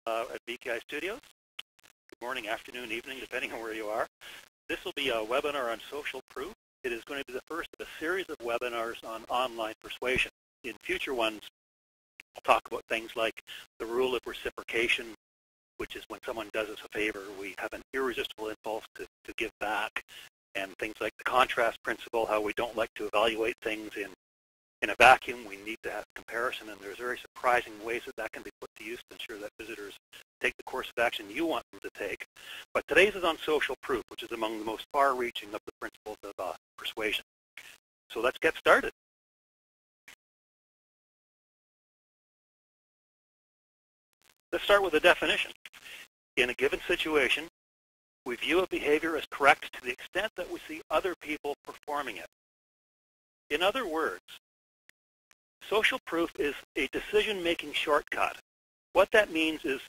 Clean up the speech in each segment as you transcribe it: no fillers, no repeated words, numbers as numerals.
at VKI Studios. Good morning, afternoon, evening, depending on where you are. This will be a webinar on social proof. It is going to be the first of a series of webinars on online persuasion. In future ones, I'll talk about things like the rule of reciprocation, which is when someone does us a favor, we have an irresistible impulse to give back, and things like the contrast principle, how we don't like to evaluate things in a vacuum. We need to have comparison, and there's very surprising ways that can be put to use to ensure that visitors take the course of action you want them to take. But today's is on social proof, which is among the most far-reaching of the principles of persuasion. So let's get started. Let's start with a definition. In a given situation, we view a behavior as correct to the extent that we see other people performing it. In other words, social proof is a decision-making shortcut. What that means is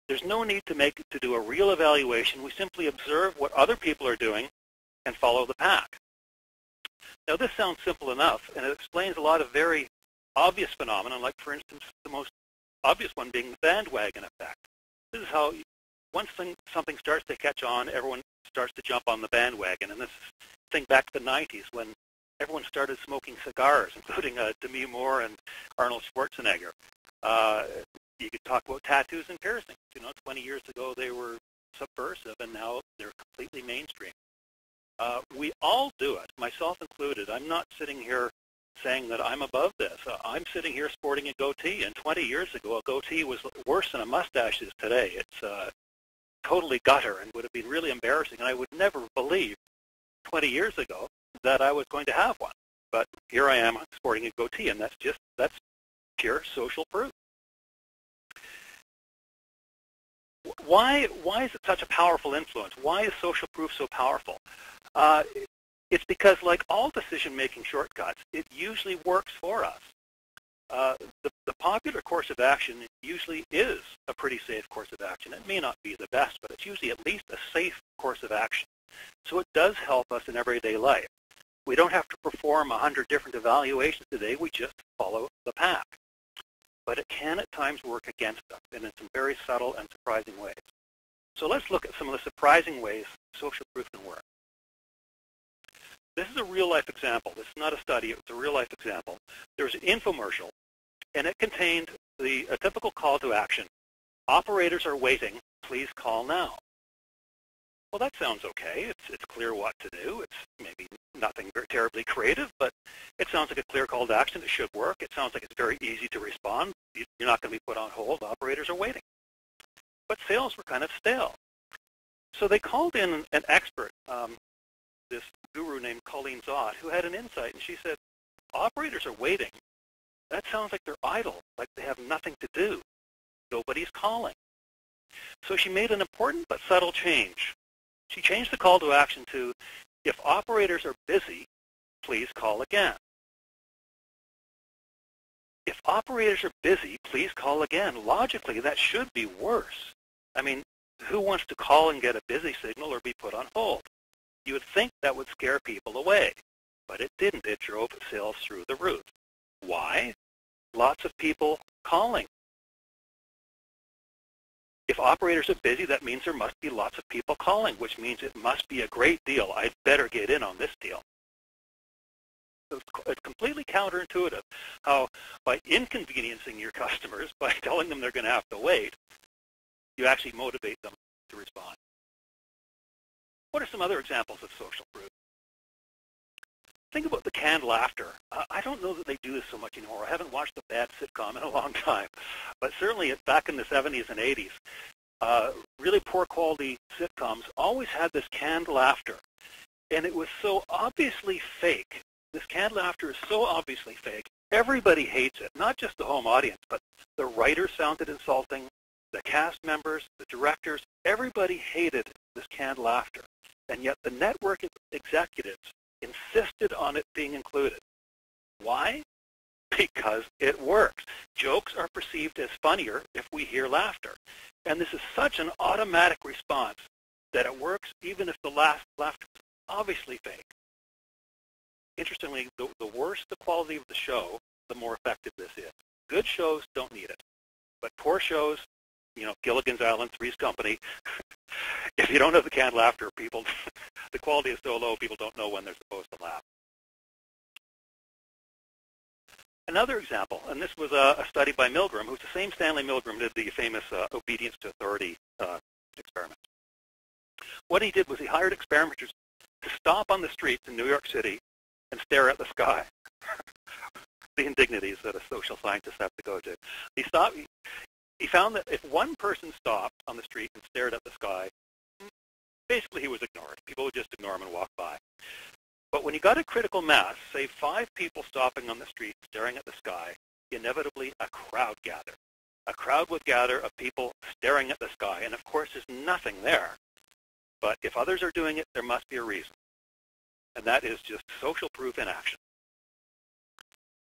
there's no need to do a real evaluation. We simply observe what other people are doing and follow the pack. Now, this sounds simple enough, and it explains a lot of very obvious phenomena, like, for instance, the most obvious one being the bandwagon effect. This is how once something starts to catch on, everyone starts to jump on the bandwagon. And this thing back to the 90s when everyone started smoking cigars, including Demi Moore and Arnold Schwarzenegger. You could talk about tattoos and piercings. 20 years ago they were subversive, and now they're completely mainstream. We all do it, myself included. I'm not sitting here saying that I'm above this. I'm sitting here sporting a goatee, and 20 years ago a goatee was worse than a mustache is today. It's totally gutter and would have been really embarrassing, and I would never believe 20 years ago that I was going to have one. But here I am sporting a goatee, and that's pure social proof. Why is it such a powerful influence? Why is social proof so powerful? It's because, like all decision-making shortcuts, it usually works for us. The popular course of action usually is a pretty safe course of action. It may not be the best, but it's usually at least a safe course of action. So it does help us in everyday life. We don't have to perform 100 different evaluations today. We just follow the pack. But it can at times work against us, and in some very subtle and surprising ways. So let's look at some of the surprising ways social proof can work. This is a real-life example. This is not a study. It's a real-life example. There's an infomercial, and it contained a typical call to action. Operators are waiting. Please call now. Well, that sounds okay. It's clear what to do. It's maybe nothing very terribly creative, but it sounds like a clear call to action. It should work. It sounds like it's very easy to respond. You're not going to be put on hold. Operators are waiting. But sales were kind of stale. So they called in an expert, this guru named Colleen Zott, who had an insight, and she said, operators are waiting. That sounds like they're idle, like they have nothing to do. Nobody's calling. So she made an important but subtle change. She changed the call to action to, if operators are busy, please call again. If operators are busy, please call again. Logically, that should be worse. I mean, who wants to call and get a busy signal or be put on hold? You would think that would scare people away, but it didn't. It drove sales through the roof. Why? Lots of people calling. If operators are busy, that means there must be lots of people calling, which means it must be a great deal. I'd better get in on this deal. So it's completely counterintuitive how by inconveniencing your customers, by telling them they're going to have to wait, you actually motivate them to respond. What are some other examples of social proof? Think about the canned laughter. I don't know that they do this so much anymore. I haven't watched a bad sitcom in a long time. But certainly back in the 70s and 80s, really poor quality sitcoms always had this canned laughter. And it was so obviously fake. This canned laughter is so obviously fake. Everybody hates it, not just the home audience, but the writers found it insulting, the cast members, the directors, everybody hated this canned laughter. And yet the network executives insisted on it being included. Why? Because it works. Jokes are perceived as funnier if we hear laughter. And this is such an automatic response that it works even if the laughter is obviously fake. Interestingly, the worse the quality of the show, the more effective this is. Good shows don't need it. But poor shows, Gilligan's Island, Three's Company. If you don't have the canned laughter, people, the quality is so low, people don't know when they're supposed to laugh. Another example, and this was a study by Milgram, who's the same Stanley Milgram did the famous obedience to authority experiment. What he did was he hired experimenters to stop on the streets in New York City and stare at the sky. The indignities that a social scientist has to go to. He found that if one person stopped on the street and stared at the sky, basically he was ignored. People would just ignore him and walk by. But when you got a critical mass, say 5 people stopping on the street staring at the sky, inevitably a crowd gathered. A crowd would gather of people staring at the sky, and of course there's nothing there. But if others are doing it, there must be a reason. And that is just social proof in action.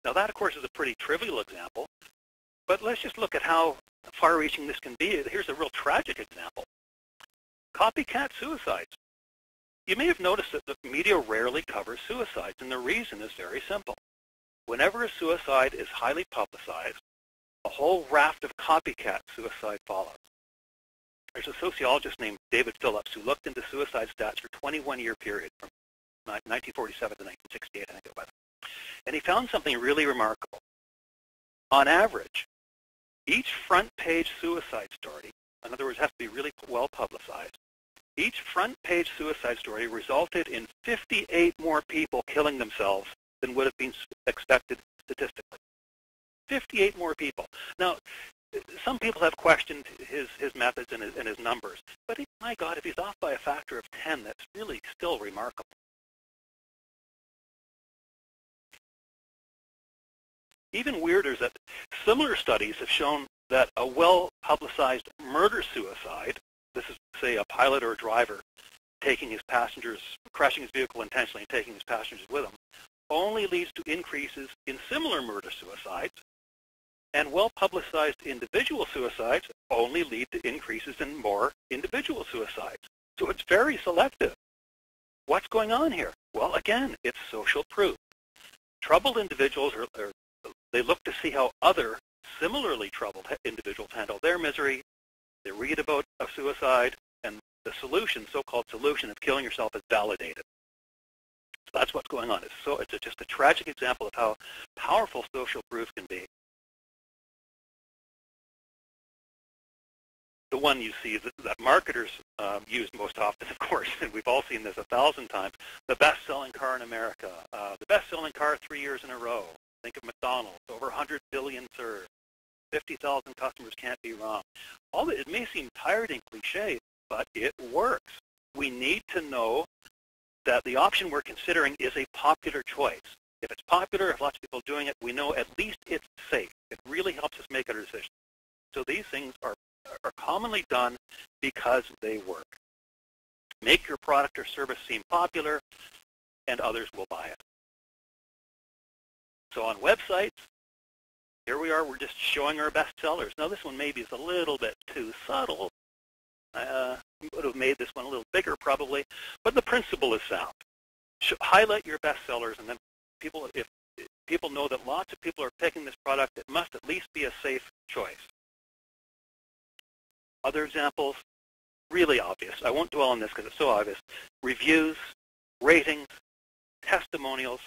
Now that, of course, is a pretty trivial example, but let's just look at how far-reaching this can be. Here's a real tragic example. Copycat suicides. You may have noticed that the media rarely covers suicides, and the reason is very simple. Whenever a suicide is highly publicized, a whole raft of copycat suicide follows. There's a sociologist named David Phillips who looked into suicide stats for a 21-year period from 1947 to 1968, I think it was. And he found something really remarkable. On average, each front-page suicide story, in other words, has to be really well publicized, each front-page suicide story resulted in 58 more people killing themselves than would have been expected statistically. 58 more people. Now, some people have questioned his methods and his numbers, but my God, if he's off by a factor of 10, that's really still remarkable. Even weirder is that similar studies have shown that a well-publicized murder-suicide, this is, say, a pilot or a driver taking his passengers, crashing his vehicle intentionally and taking his passengers with him, only leads to increases in similar murder-suicides, and well-publicized individual suicides only lead to increases in more individual suicides. So it's very selective. What's going on here? Well, again, it's social proof. Troubled individuals they look to see how other similarly troubled individuals handle their misery. They read about a suicide, and the solution, so-called solution of killing yourself, is validated. So that's what's going on. It's just a tragic example of how powerful social proof can be. The one you see that marketers use most often, of course, and we've all seen this 1,000 times, the best-selling car in America, the best-selling car 3 years in a row. Think of McDonald's, over 100 billion served, 50,000 customers, can't be wrong. It may seem tired and cliche, but it works. We need to know that the option we're considering is a popular choice. If it's popular, if lots of people are doing it, we know at least it's safe. It really helps us make our decision. So these things are commonly done because they work. Make your product or service seem popular, and others will buy it. So on websites, here we are, we're just showing our best sellers. Now this one maybe is a little bit too subtle. Would have made this one a little bigger probably, but the principle is sound. Highlight your best sellers, and then if people know that lots of people are picking this product, it must at least be a safe choice. Other examples, really obvious. I won't dwell on this because it's so obvious. Reviews, ratings, testimonials,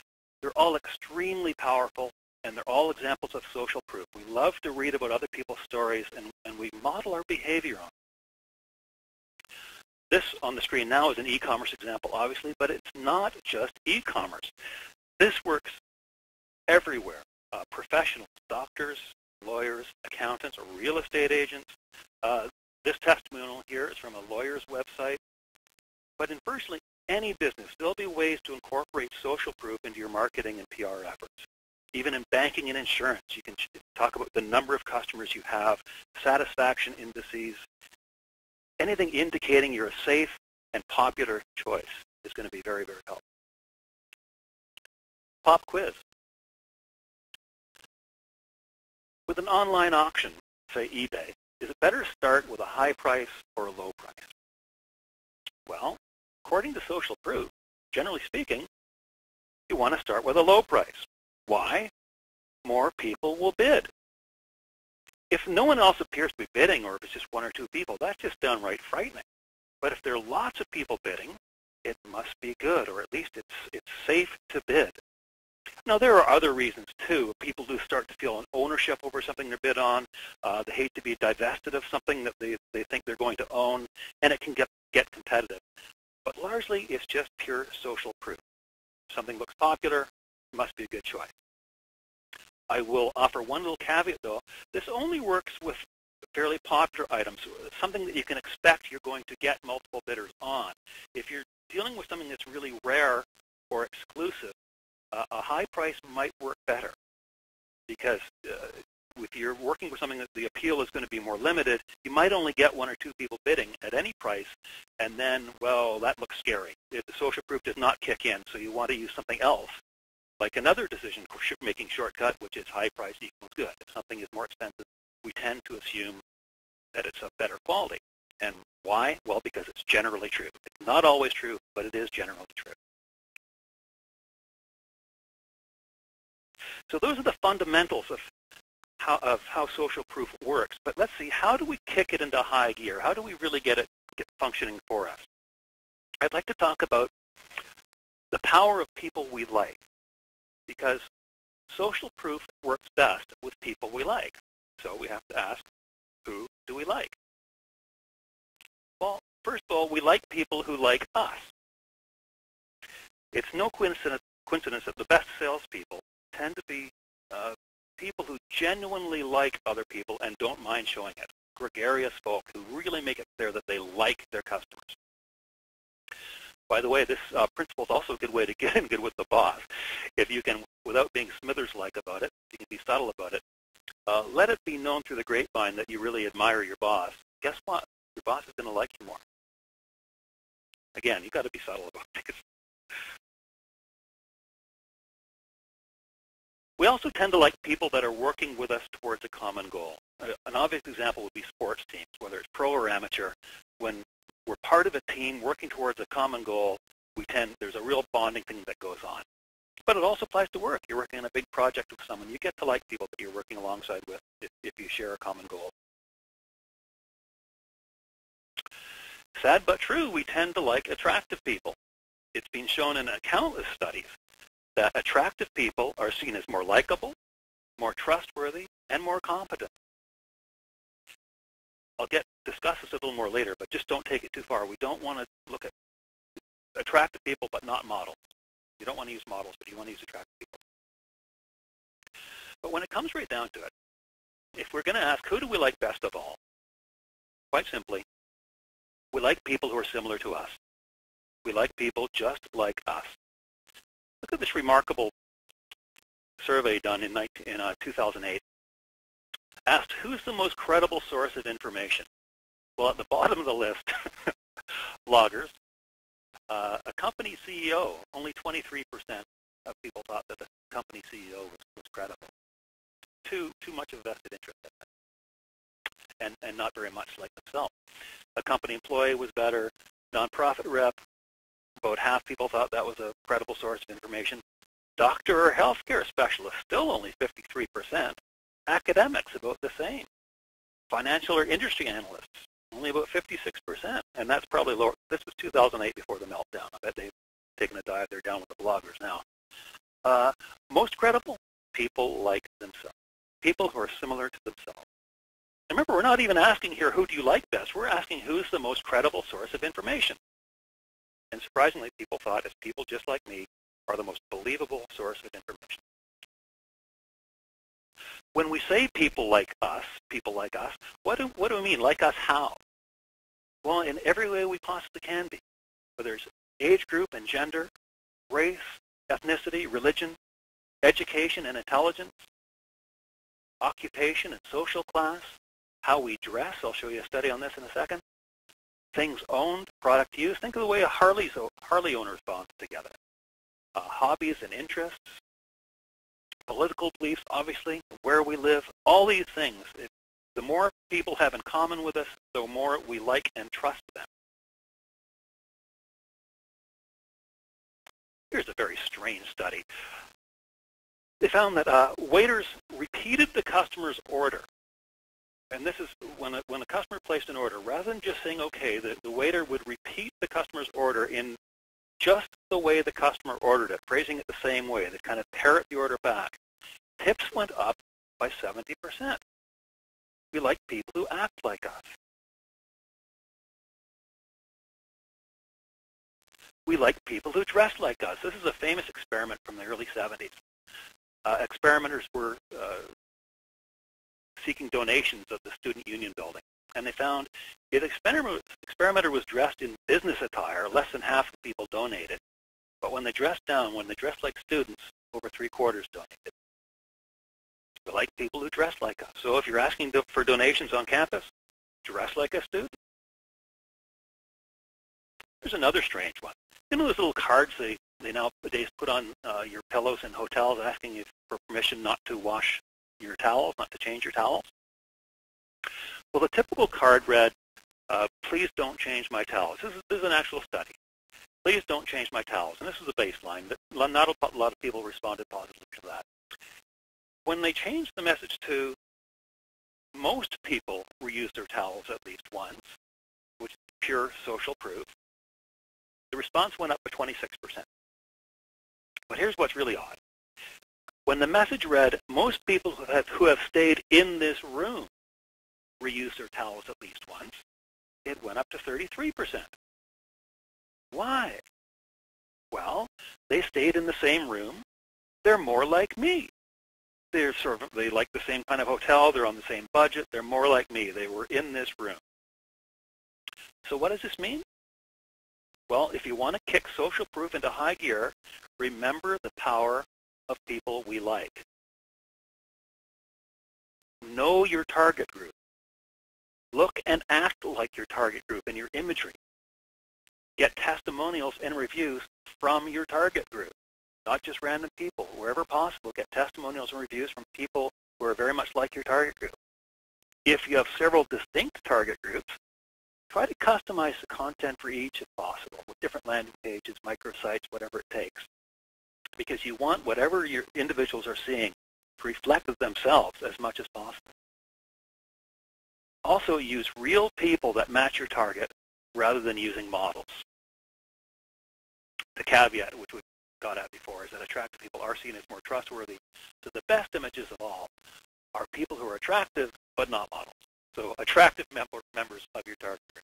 they're all extremely powerful, and they're all examples of social proof. We love to read about other people's stories, and we model our behavior on them. This on the screen now is an e-commerce example, obviously, but it's not just e-commerce. This works everywhere. Professionals, doctors, lawyers, accountants, or real estate agents. This testimonial here is from a lawyer's website. But in virtually any business, there'll be ways to incorporate social proof into your marketing and PR efforts. Even in banking and insurance, you can talk about the number of customers you have, satisfaction indices. Anything indicating you're a safe and popular choice is going to be very, very helpful. Pop quiz. With an online auction, say eBay, is it better to start with a high price or a low price? Well, according to social proof, generally speaking, you want to start with a low price. Why? More people will bid. If no one else appears to be bidding, or if it's just one or two people, that's just downright frightening. But if there are lots of people bidding, it must be good, or at least it's safe to bid. Now, there are other reasons, too. People do start to feel an ownership over something they're bid on. They hate to be divested of something that they think they're going to own, and it can get competitive. But largely, it's just pure social proof. Something looks popular, must be a good choice. I will offer one little caveat, though. This only works with fairly popular items, something that you can expect you're going to get multiple bidders on. If you're dealing with something that's really rare or exclusive, a high price might work better, because if you're working with something that the appeal is going to be more limited, you might only get one or two people bidding at any price, and then, well, that looks scary. If the social proof does not kick in, so you want to use something else, like another decision-making shortcut, which is high price equals good. If something is more expensive, we tend to assume that it's of better quality. And why? Well, because it's generally true. It's not always true, but it is generally true. So those are the fundamentals of how social proof works. But let's see, how do we kick it into high gear? How do we really get it functioning for us? I'd like to talk about the power of people we like, because social proof works best with people we like. So we have to ask, who do we like? Well, first of all, we like people who like us. It's no coincidence that the best salespeople tend to be people who genuinely like other people and don't mind showing it. Gregarious folk who really make it clear that they like their customers. By the way, this principle is also a good way to get in good with the boss. If you can, without being Smithers-like about it, you can be subtle about it, let it be known through the grapevine that you really admire your boss. Guess what? Your boss is going to like you more. Again, you've got to be subtle about it. We also tend to like people that are working with us towards a common goal. An obvious example would be sports teams, whether it's pro or amateur. When we're part of a team working towards a common goal, there's a real bonding thing that goes on. But it also applies to work. You're working on a big project with someone. You get to like people that you're working alongside with if you share a common goal. Sad but true, we tend to like attractive people. It's been shown in countless studies that attractive people are seen as more likable, more trustworthy, and more competent. I'll discuss this a little more later, but just don't take it too far. We don't want to look at attractive people but not models. You don't want to use models, but you want to use attractive people. But when it comes right down to it, if we're going to ask who do we like best of all, quite simply, we like people who are similar to us. We like people just like us. Look at this remarkable survey done in 2008. Asked, who's the most credible source of information? Well, at the bottom of the list, bloggers. A company CEO, only 23% of people thought that the company CEO was credible. Too much of a vested interest, and not very much like themselves. A company employee was better. Nonprofit rep, about half people thought that was a credible source of information. Doctor or healthcare specialist, still only 53%. Academics, about the same. Financial or industry analysts, only about 56%. And that's probably lower. This was 2008 before the meltdown. I bet they've taken a dive. They're down with the bloggers now. Most credible, people like themselves. People who are similar to themselves. And remember, we're not even asking here, who do you like best? We're asking who's the most credible source of information. And surprisingly, people thought if people just like me are the most believable source of information. When we say people like us, what do we mean? Like us how? Well, in every way we possibly can be. Whether it's age group and gender, race, ethnicity, religion, education and intelligence, occupation and social class, how we dress. I'll show you a study on this in a second. Things owned, product use. Think of the way Harley owners bond together. Hobbies and interests, political beliefs, obviously, where we live, all these things. The more people have in common with us, the more we like and trust them. Here's a very strange study. They found that waiters repeated the customer's order and this is when a customer placed an order, rather than just saying okay, the waiter would repeat the customer's order in just the way the customer ordered it, phrasing it the same way. They kind of parrot the order back. Tips went up by 70%. We like people who act like us. We like people who dress like us. This is a famous experiment from the early 70s. Experimenters were seeking donations at the Student Union building, and they found if the experimenter was dressed in business attire, less than half of people donated. But when they dressed down, when they dressed like students, over 3/4 donated. We like people who dress like us. So if you're asking for donations on campus, dress like a student. There's another strange one. You know those little cards they nowadays put on your pillows in hotels asking you for permission not to wash your towels, not to change your towels? Well, the typical card read, please don't change my towels. This is an actual study. Please don't change my towels. And this is a baseline. Not a lot of people responded positively to that. When they changed the message to most people reuse their towels at least once, which is pure social proof, the response went up by 26%. But here's what's really odd. When the message read, most people who have stayed in this room reuse their towels at least once, it went up to 33%. Why? Well, they stayed in the same room. They're more like me. They like the same kind of hotel. They're on the same budget. They're more like me. They were in this room. So what does this mean? Well, if you want to kick social proof into high gear, remember the power of people we like. Know your target group. Look and act like your target group in your imagery. Get testimonials and reviews from your target group, not just random people. Wherever possible, get testimonials and reviews from people who are very much like your target group. If you have several distinct target groups, try to customize the content for each if possible, with different landing pages, microsites, whatever it takes. Because you want whatever your individuals are seeing to reflect themselves as much as possible. Also, use real people that match your target rather than using models. The caveat, which we got at before, is that attractive people are seen as more trustworthy. So the best images of all are people who are attractive but not models. So attractive members of your target group.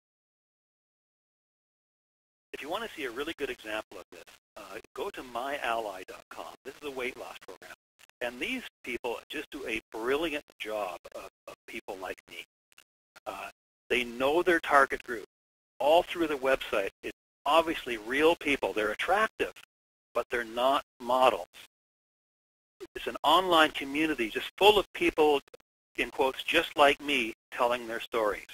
If you want to see a really good example of this, go to myally.com. This is a weight loss program. And these people just do a brilliant job of people like me. They know their target group. All through the website, it's obviously real people. They're attractive, but they're not models. It's an online community just full of people, in quotes, just like me, telling their stories.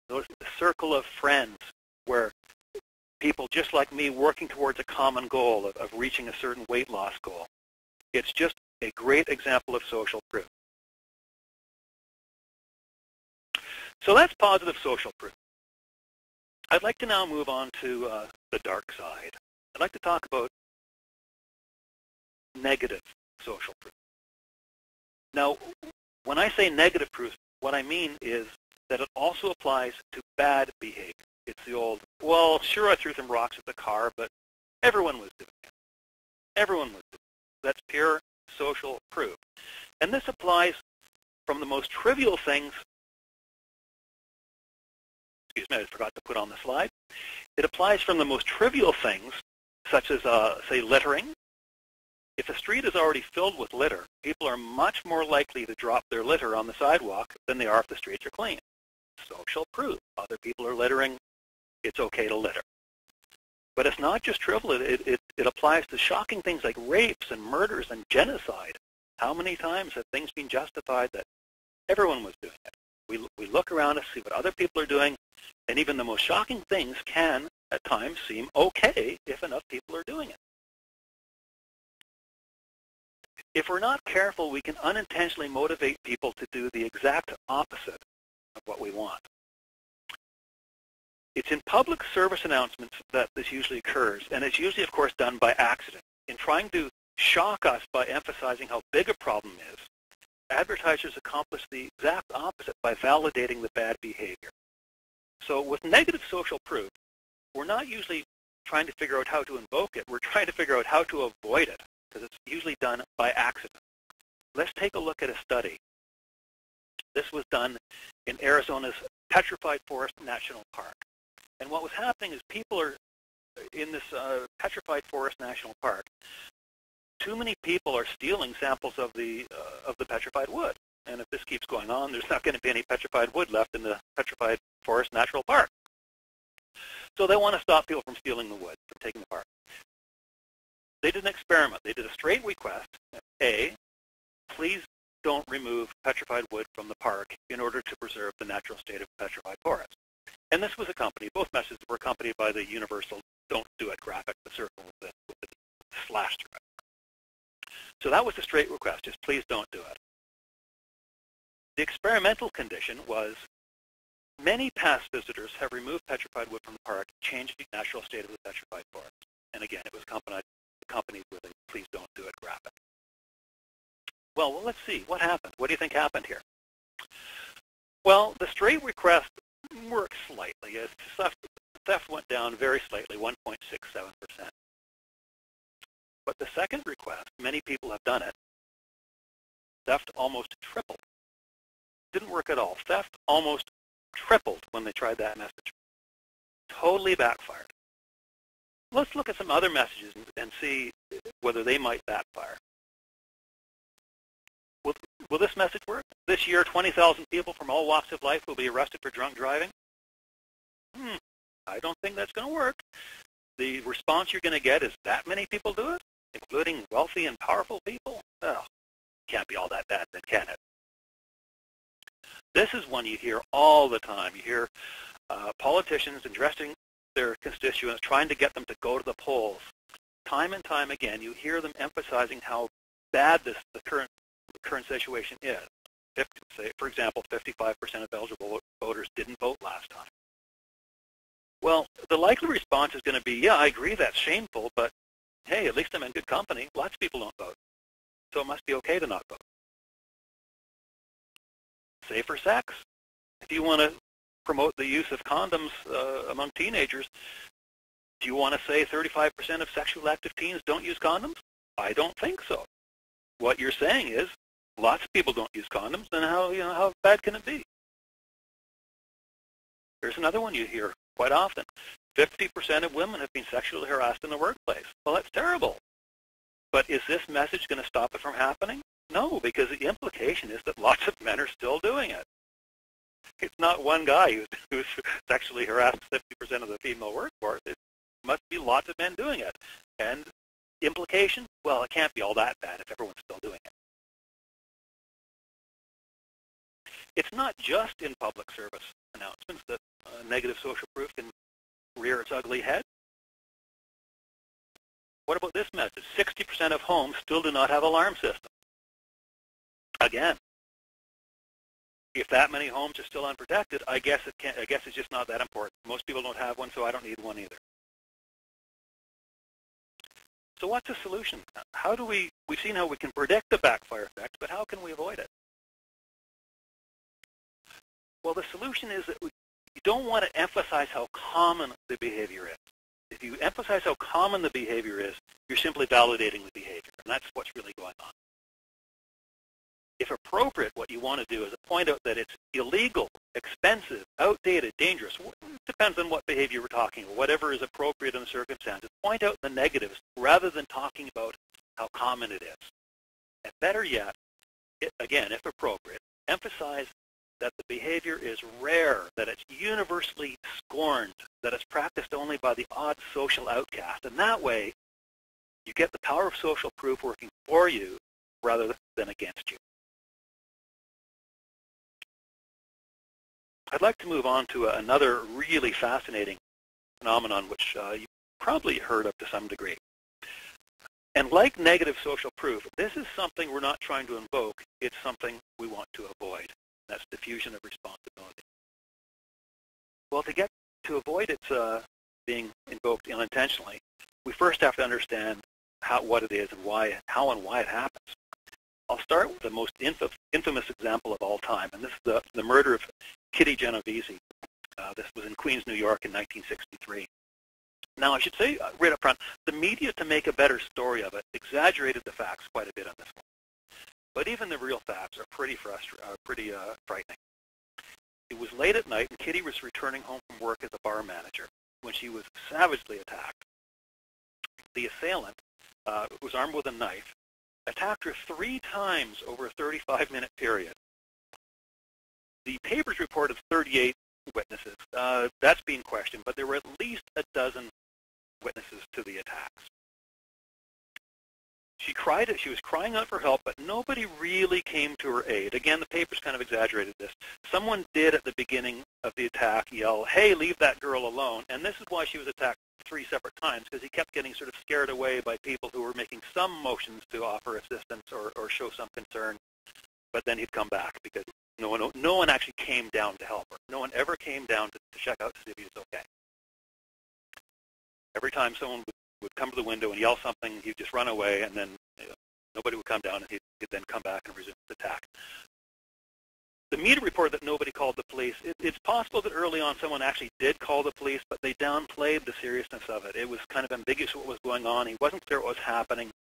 There's a circle of friends where people just like me working towards a common goal of reaching a certain weight loss goal. It's just a great example of social proof. So that's positive social proof. I'd like to now move on to the dark side. I'd like to talk about negative social proof. Now, when I say negative proof, what I mean is that it also applies to bad behavior. It's the old, well, sure, I threw some rocks at the car, but everyone was doing it. Everyone was doing it. That's pure social proof. And this applies from the most trivial things. Excuse me, I forgot to put on the slide. It applies from the most trivial things, such as, say, littering. If a street is already filled with litter, people are much more likely to drop their litter on the sidewalk than they are if the streets are clean. Social proof. Other people are littering. It's okay to litter. But it's not just trivial. It applies to shocking things like rapes and murders and genocide. How many times have things been justified that everyone was doing it? We look around and see what other people are doing, and even the most shocking things can, at times, seem okay if enough people are doing it. If we're not careful, we can unintentionally motivate people to do the exact opposite of what we want. It's in public service announcements that this usually occurs, and it's usually, of course, done by accident. In trying to shock us by emphasizing how big a problem is, advertisers accomplish the exact opposite by validating the bad behavior. So with negative social proof, we're not usually trying to figure out how to invoke it. We're trying to figure out how to avoid it, because it's usually done by accident. Let's take a look at a study. This was done in Arizona's Petrified Forest National Park. And what was happening is people are in this Petrified Forest National Park. Too many people are stealing samples of the petrified wood. And if this keeps going on, there's not going to be any petrified wood left in the Petrified Forest National Park. So they want to stop people from stealing the wood, from taking the park. They did an experiment. They did a straight request. A, please don't remove petrified wood from the park in order to preserve the natural state of petrified forest. And this was accompanied, both messages were accompanied by the universal don't do it graphic, the circle with the slash through it. So that was the straight request, just please don't do it. The experimental condition was many past visitors have removed petrified wood from the park, changing the natural state of the petrified forest. And again, it was accompanied with a please don't do it graphic. Well, let's see. What happened? What do you think happened here? Well, the straight request worked slightly. Theft went down very slightly, 1.67%. But the second request, many people have done it, theft almost tripled. Didn't work at all. Theft almost tripled when they tried that message. Totally backfired. Let's look at some other messages and see whether they might backfire. Will this message work? This year, 20,000 people from all walks of life will be arrested for drunk driving. I don't think that's going to work. The response you're going to get is that many people do it, including wealthy and powerful people? Oh, can't be all that bad then, can it? This is one you hear all the time. You hear politicians addressing their constituents, trying to get them to go to the polls. Time and time again, you hear them emphasizing how bad the current situation is. Say, for example, 55% of eligible voters didn't vote last time. Well, the likely response is going to be, yeah, I agree that's shameful, but hey, at least I'm in good company. Lots of people don't vote, so it must be okay to not vote. Safer sex. If you want to promote the use of condoms among teenagers, do you want to say 35% of sexually active teens don't use condoms? I don't think so. What you're saying is lots of people don't use condoms, then how bad can it be? Here's another one you hear quite often. 50% of women have been sexually harassed in the workplace. Well, that's terrible. But is this message going to stop it from happening? No, because the implication is that lots of men are still doing it. It's not one guy who's sexually harassed 50% of the female workforce. It must be lots of men doing it. And implication? Well, it can't be all that bad if everyone's still doing it. It's not just in public service announcements that negative social proof can rear its ugly head. What about this message? 60% of homes still do not have alarm systems. Again, if that many homes are still unprotected, I guess it's just not that important. Most people don't have one, so I don't need one either. So what's the solution? We've seen how we can predict the backfire effect, but how can we avoid it? Well, the solution is that you don't want to emphasize how common the behavior is. If you emphasize how common the behavior is, you're simply validating the behavior, and that's what's really going on. If appropriate, what you want to do is point out that it's illegal, expensive, outdated, dangerous. It depends on what behavior we're talking about. Whatever is appropriate in the circumstances, point out the negatives rather than talking about how common it is. And better yet, again, if appropriate, emphasize that the behavior is rare, that it's universally scorned, that it's practiced only by the odd social outcast. And that way, you get the power of social proof working for you rather than against you. I'd like to move on to another really fascinating phenomenon, which you probably heard of to some degree. And like negative social proof, this is something we're not trying to invoke. It's something we want to avoid. That's diffusion of responsibility. Well, to avoid its being invoked unintentionally, we first have to understand what it is and how and why it happens. I'll start with the most infamous example of all time, and this is the murder of Kitty Genovese. This was in Queens, New York in 1963. Now, I should say right up front, the media, to make a better story of it, exaggerated the facts quite a bit on this one. But even the real facts are pretty frightening. It was late at night, and Kitty was returning home from work as a bar manager when she was savagely attacked. The assailant, who was armed with a knife, attacked her 3 times over a 35-minute period. The papers reported 38 witnesses. That's being questioned, but there were at least a dozen witnesses to the attacks. She was crying out for help, but nobody really came to her aid. Again, the papers kind of exaggerated this. Someone did at the beginning of the attack yell, "Hey, leave that girl alone." And this is why she was attacked 3 separate times, because he kept getting sort of scared away by people who were making some motions to offer assistance or show some concern. But then he'd come back because no one actually came down to help her. No one ever came down to check out to see if he was okay. Every time someone would come to the window and yell something, he'd just run away, and then nobody would come down, and he'd then come back and resume his attack. The media reported that nobody called the police. It's possible that early on someone actually did call the police, but they downplayed the seriousness of it. It was kind of ambiguous what was going on. He wasn't clear what was happening.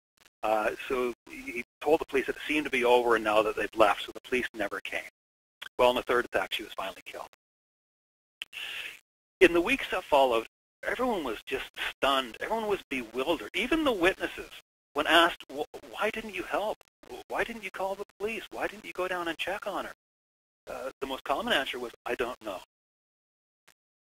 So he told the police that it seemed to be over and now that they'd left, so the police never came. Well, in the third attack, she was finally killed. In the weeks that followed, everyone was just stunned. Everyone was bewildered. Even the witnesses, when asked, why didn't you help? Why didn't you call the police? Why didn't you go down and check on her? The most common answer was, I don't know.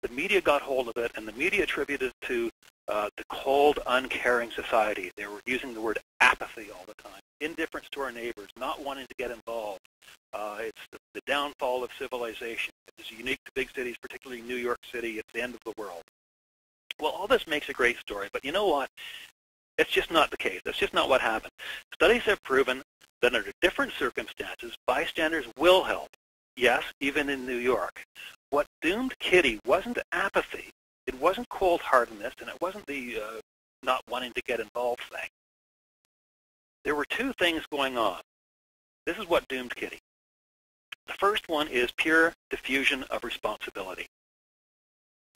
The media got hold of it, and the media attributed it to the cold, uncaring society. They were using the word apathy all the time, indifference to our neighbors, not wanting to get involved. It's the downfall of civilization. It's unique to big cities, particularly New York City. It's the end of the world. Well, all this makes a great story, but you know what? It's just not the case. That's just not what happened. Studies have proven that under different circumstances, bystanders will help. Yes, even in New York. What doomed Kitty wasn't apathy, it wasn't cold-heartedness, and it wasn't the not wanting to get involved thing. There were 2 things going on. This is what doomed Kitty. The first one is pure diffusion of responsibility.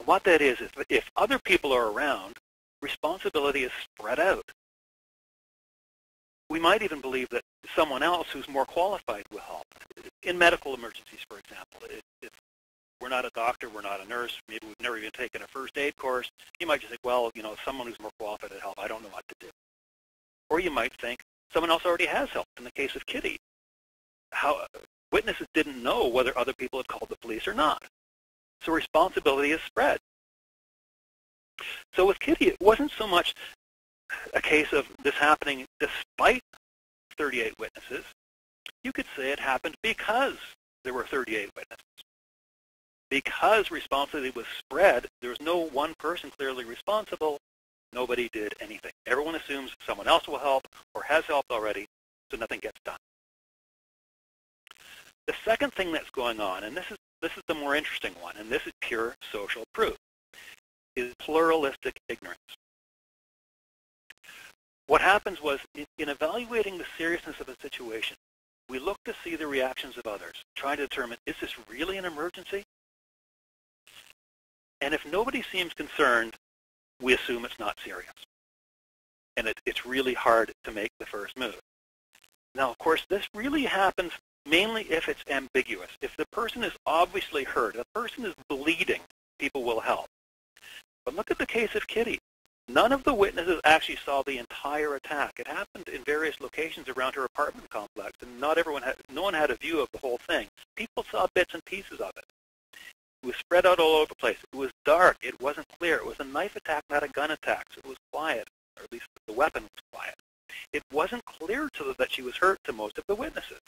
What that is if other people are around, responsibility is spread out. We might even believe that someone else who's more qualified will help. In medical emergencies, for example, if we're not a doctor, we're not a nurse, maybe we've never even taken a first aid course, you might just think, well, someone who's more qualified to help, I don't know what to do. Or you might think, someone else already has helped. In the case of Kitty, witnesses didn't know whether other people had called the police or not. So responsibility is spread. So with Kitty, it wasn't so much a case of this happening despite 38 witnesses. You could say it happened because there were 38 witnesses. Because responsibility was spread, there was no one person clearly responsible. Nobody did anything. Everyone assumes someone else will help or has helped already, so nothing gets done. The second thing that's going on, and this is the more interesting one, and this is pure social proof, is pluralistic ignorance. What happens was, in evaluating the seriousness of a situation, we look to see the reactions of others, trying to determine, is this really an emergency? And if nobody seems concerned, we assume it's not serious. And it's really hard to make the first move. Now, of course, this really happens mainly if it's ambiguous. If the person is obviously hurt, if the person is bleeding, people will help. But look at the case of Kitty. None of the witnesses actually saw the entire attack. It happened in various locations around her apartment complex, and no one had a view of the whole thing. People saw bits and pieces of it. It was spread out all over the place. It was dark. It wasn't clear. It was a knife attack, not a gun attack, so it was quiet, or at least the weapon was quiet. It wasn't clear to them that she was hurt to most of the witnesses.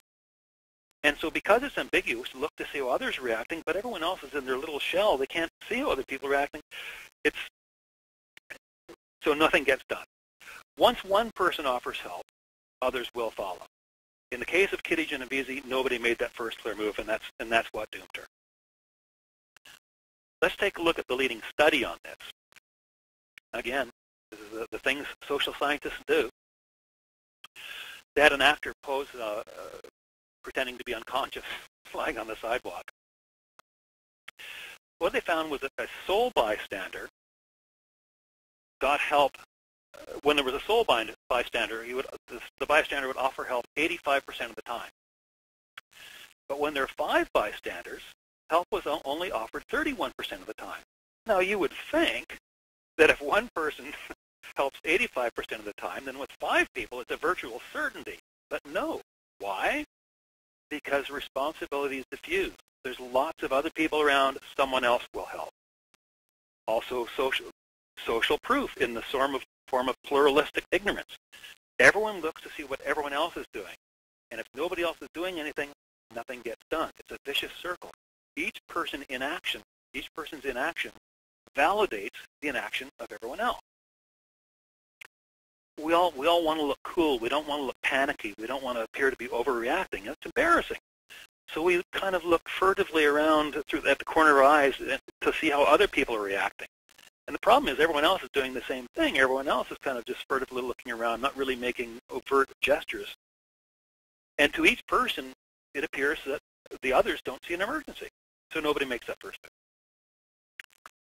And so because it's ambiguous, look to see how others are reacting, but everyone else is in their little shell. They can't see how other people are reacting. So nothing gets done. Once one person offers help, others will follow. In the case of Kitty Genovese, nobody made that first clear move, and that's what doomed her. Let's take a look at the leading study on this. Again, this is the things social scientists do. They had an actor pose pretending to be unconscious, lying on the sidewalk. What they found was that a sole bystander got help. When there was a sole bystander, the bystander would offer help 85% of the time. But when there are 5 bystanders, help was only offered 31% of the time. Now, you would think that if one person helps 85% of the time, then with 5 people, it's a virtual certainty. But no. Why? Because responsibility is diffused. There's lots of other people around. Someone else will help. Also, social proof in the form of pluralistic ignorance. Everyone looks to see what everyone else is doing. And if nobody else is doing anything, nothing gets done. It's a vicious circle. Each person's inaction validates the inaction of everyone else. We all want to look cool. We don't want to look panicky. We don't want to appear to be overreacting. It's embarrassing. So we kind of look furtively around at the corner of our eyes to see how other people are reacting. And the problem is everyone else is doing the same thing. Everyone else is kind of just furtively looking around, not really making overt gestures. And to each person, it appears that the others don't see an emergency. So nobody makes that first move.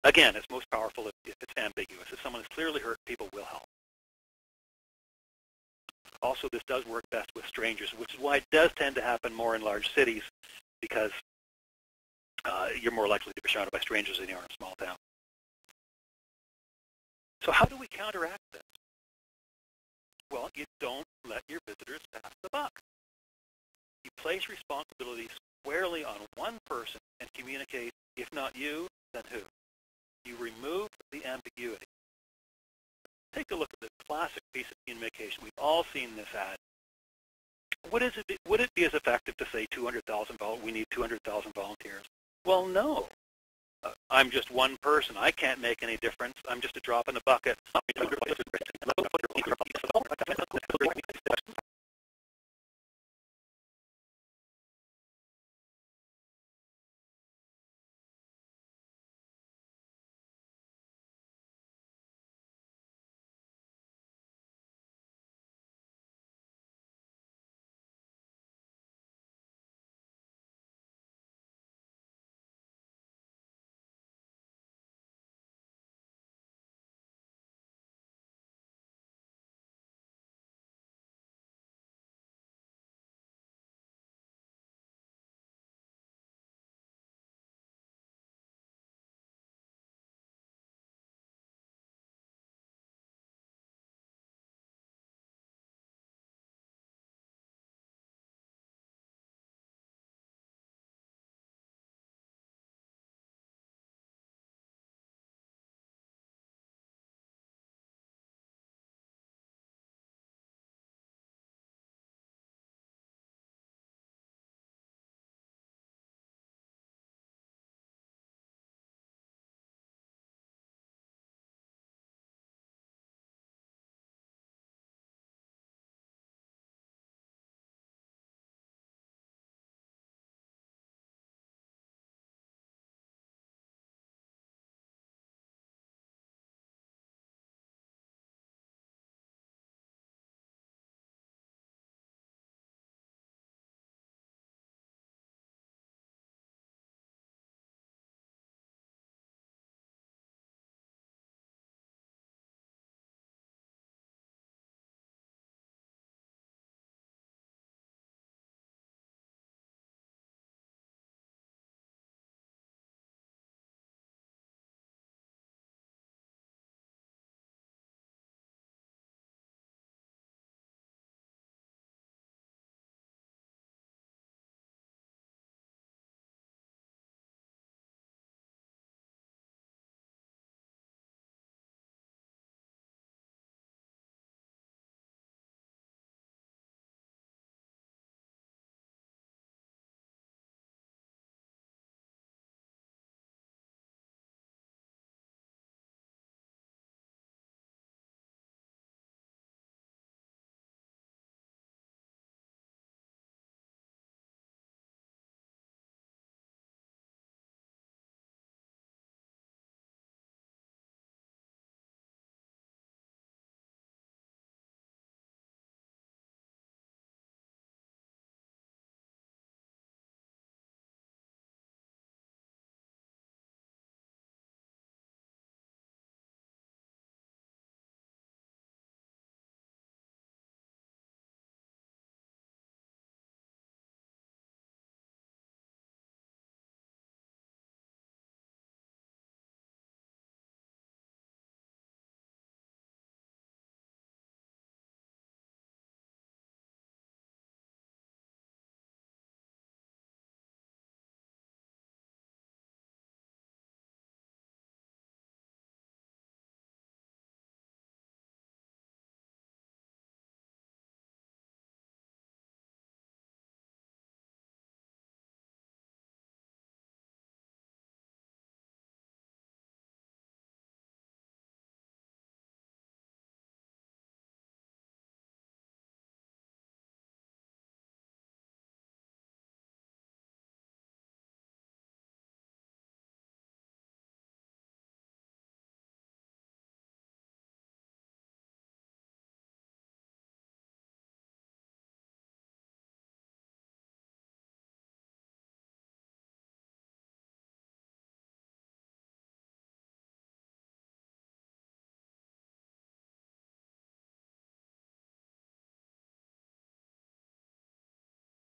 Again, it's most powerful if it's ambiguous. If someone is clearly hurt, people will help. Also, this does work best with strangers, which is why it does tend to happen more in large cities, because you're more likely to be surrounded by strangers than you are in a small town. So how do we counteract this? Well, you don't let your visitors pass the buck. You place responsibility squarely on one person and communicate, if not you, then who? You remove the ambiguity. Take a look at this classic piece of communication. We've all seen this ad. Would it be as effective to say 200,000 we need 200,000 volunteers? Well, no. I'm just one person. I can't make any difference. I'm just a drop in the bucket.